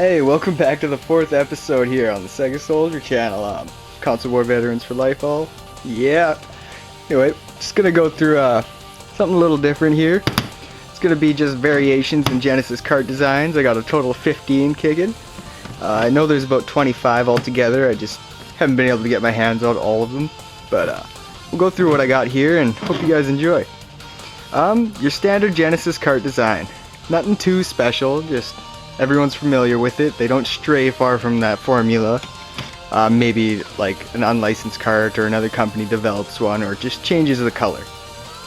Hey, welcome back to the 4th episode here on the Sega Soldier channel. Console War Veterans for Life all. Yeah. Anyway, just gonna go through something a little different here. It's gonna be just variations in Genesis cart designs. I got a total of 15 kicking. I know there's about 25 altogether. I just haven't been able to get my hands on all of them. But we'll go through what I got here and hope you guys enjoy. Your standard Genesis cart design. Nothing too special, just everyone's familiar with it. They don't stray far from that formula. Maybe like an unlicensed cart or another company develops one or just changes the color.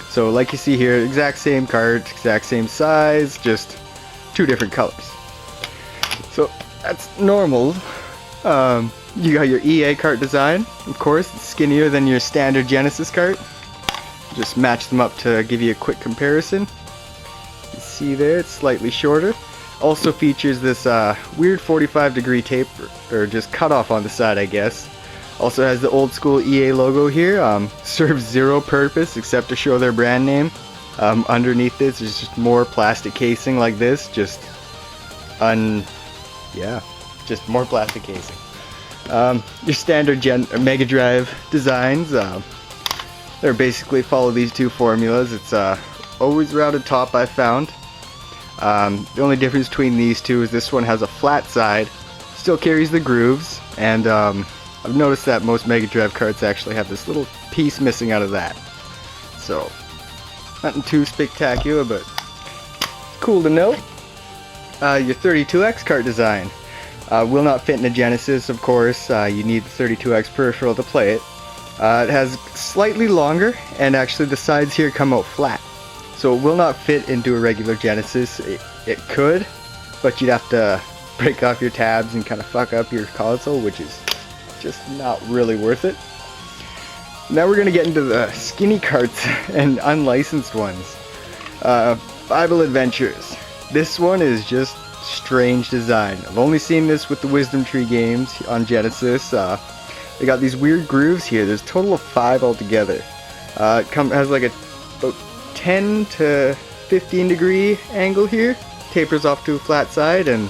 So like you see here, exact same cart, exact same size, just two different colors. So that's normal. You got your EA cart design, of course. It's skinnier than your standard Genesis cart. Just match them up to give you a quick comparison. You see there, it's slightly shorter. Also features this weird 45-degree tape, or just cut off on the side, I guess. Also has the old school EA logo here. Serves zero purpose except to show their brand name. Underneath this is just more plastic casing like this, just more plastic casing. Your standard Mega Drive designs, they're basically follow these two formulas. It's always rounded top, I found. The only difference between these two is this one has a flat side, still carries the grooves, and I've noticed that most Mega Drive carts actually have this little piece missing out of that. So, nothing too spectacular, but cool to know. Your 32X cart design will not fit in a Genesis, of course. You need the 32X peripheral to play it. It has slightly longer, and actually the sides here come out flat. So it will not fit into a regular Genesis. It could, but you'd have to break off your tabs and kind of fuck up your console, which is just not really worth it. Now we're going to get into the skinny carts and unlicensed ones. Bible Adventures. This one is just strange design. I've only seen this with the Wisdom Tree games on Genesis. They got these weird grooves here. There's a total of 5 altogether. It has like a about 10 to 15 degree angle here, tapers off to a flat side, and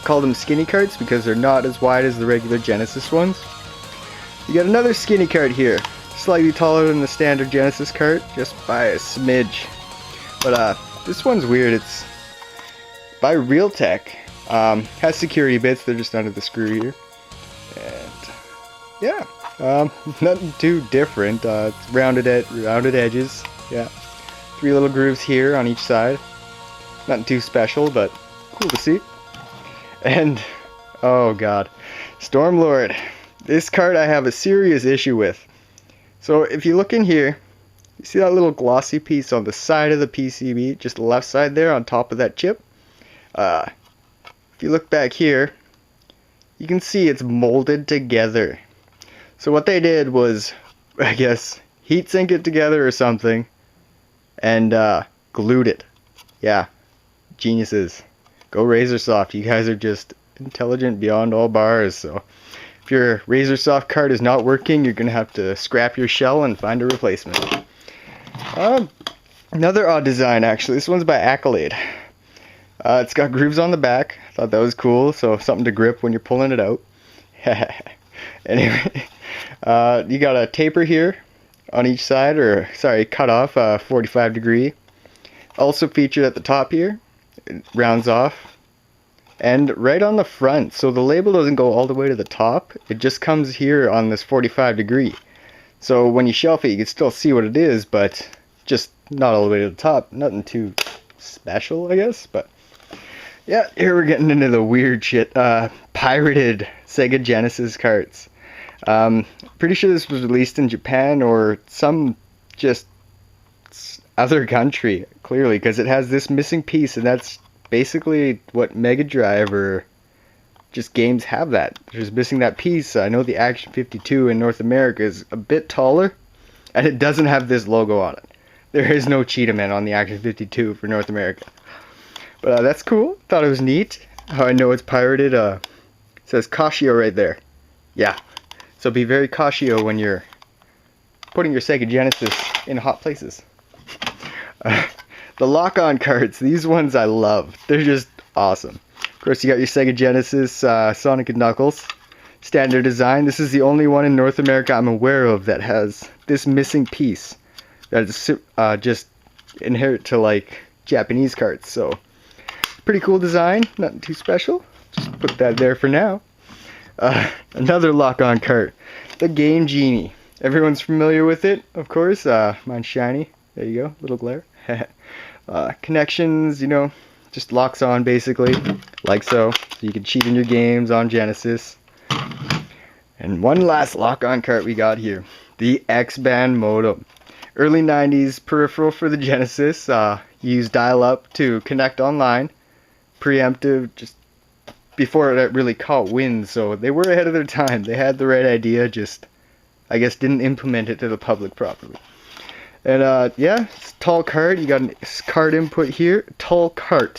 call them skinny carts because they're not as wide as the regular Genesis ones. You got another skinny cart here, slightly taller than the standard Genesis cart, just by a smidge. But this one's weird. It's by Realtek. Has security bits, they're just under the screw here. And yeah, nothing too different. It's rounded edges. Yeah. 3 little grooves here on each side. Nothing too special, but cool to see. And, oh god, Stormlord. This card I have a serious issue with. So if you look in here, you see that little glossy piece on the side of the PCB, just the left side there on top of that chip? If you look back here, you can see it's molded together. So what they did was, I guess, heat sink it together or something, and glued it. Yeah, geniuses. Go Razorsoft. You guys are just intelligent beyond all bars. So if your Razorsoft card is not working, you're gonna have to scrap your shell and find a replacement. Another odd design, actually. This one's by Accolade. It's got grooves on the back. I thought that was cool, so something to grip when you're pulling it out. Anyway, you got a taper here on each side, or sorry, cut off 45 degree. Also featured at the top here, it rounds off, and right on the front. So the label doesn't go all the way to the top, it just comes here on this 45 degree. So when you shelf it, you can still see what it is, but just not all the way to the top. Nothing too special, I guess. But yeah, here we're getting into the weird shit. Pirated Sega Genesis carts. Pretty sure this was released in Japan or some just other country, clearly, because it has this missing piece, and that's basically what Mega Drive or just games have that. They're just missing that piece. I know the Action 52 in North America is a bit taller, and it doesn't have this logo on it. There is no Cheetah on the Action 52 for North America. But that's cool. Thought it was neat. How I know it's pirated. It says Casio right there. Yeah. So be very cautio when you're putting your Sega Genesis in hot places. The lock-on carts, these ones I love. They're just awesome. course, you got your Sega Genesis Sonic and Knuckles. Standard design. This is the only one in North America I'm aware of that has this missing piece. That is just inherent to like Japanese carts. So, pretty cool design. Nothing too special. Just put that there for now. Another lock-on cart. The Game Genie. Everyone's familiar with it, of course. Mine's shiny. There you go. Little glare. Connections, you know, just locks on basically, like so. So you can cheat in your games on Genesis. And one last lock-on cart we got here. The X-Band modem. Early 90s peripheral for the Genesis. You use dial-up to connect online. Preemptive, just before it really caught wind. So they were ahead of their time. They had the right idea, just, I guess, didn't implement it to the public properly. And yeah, it's a tall cart. You got a card input here. Tall cart.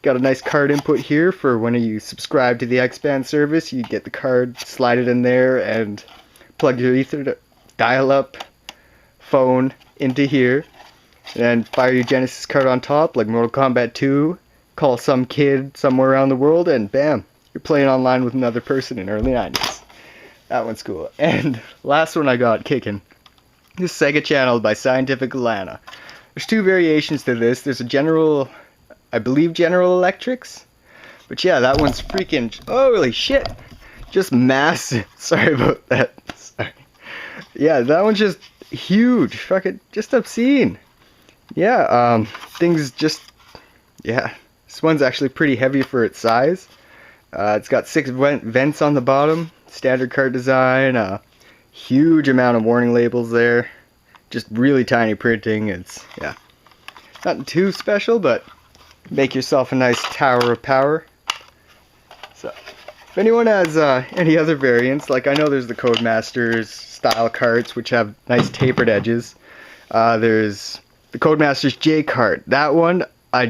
Got a nice card input here for when you subscribe to the X-Band service. You get the card, slide it in there, and plug your Ethernet dial-up phone into here. And fire your Genesis card on top, like Mortal Kombat 2. Call some kid somewhere around the world, and bam, you're playing online with another person in early 90s. That one's cool. And last one I got kicking. This Sega Channel by Scientific Atlanta. There's two variations to this. There's a General, I believe General Electrics. But yeah, that one's freaking, holy shit. Just massive. Sorry about that. Sorry. Yeah, that one's just huge. Fucking just obscene. Yeah, things just, yeah. This one's actually pretty heavy for its size. It's got 6 vents on the bottom. Standard card design. Huge amount of warning labels there. Just really tiny printing. It's, yeah, nothing too special, but make yourself a nice tower of power. So, if anyone has any other variants, like I know there's the Codemasters style carts, which have nice tapered edges. There's the Codemasters J cart. That one, I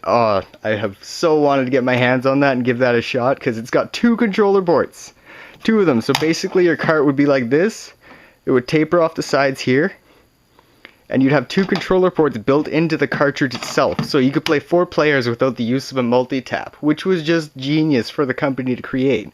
have so wanted to get my hands on that and give that a shot, because it's got 2 controller ports. 2 of them. So basically your cart would be like this. It would taper off the sides here. And you'd have 2 controller ports built into the cartridge itself. So you could play 4 players without the use of a multi-tap, which was just genius for the company to create.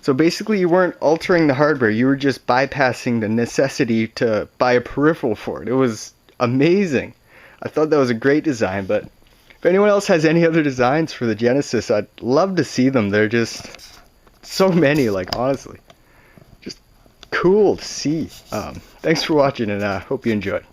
So basically you weren't altering the hardware, you were just bypassing the necessity to buy a peripheral for it. It was amazing. I thought that was a great design, but if anyone else has any other designs for the Genesis, I'd love to see them. They're just so many, like, honestly. Just cool to see. Thanks for watching, and hope you enjoyed.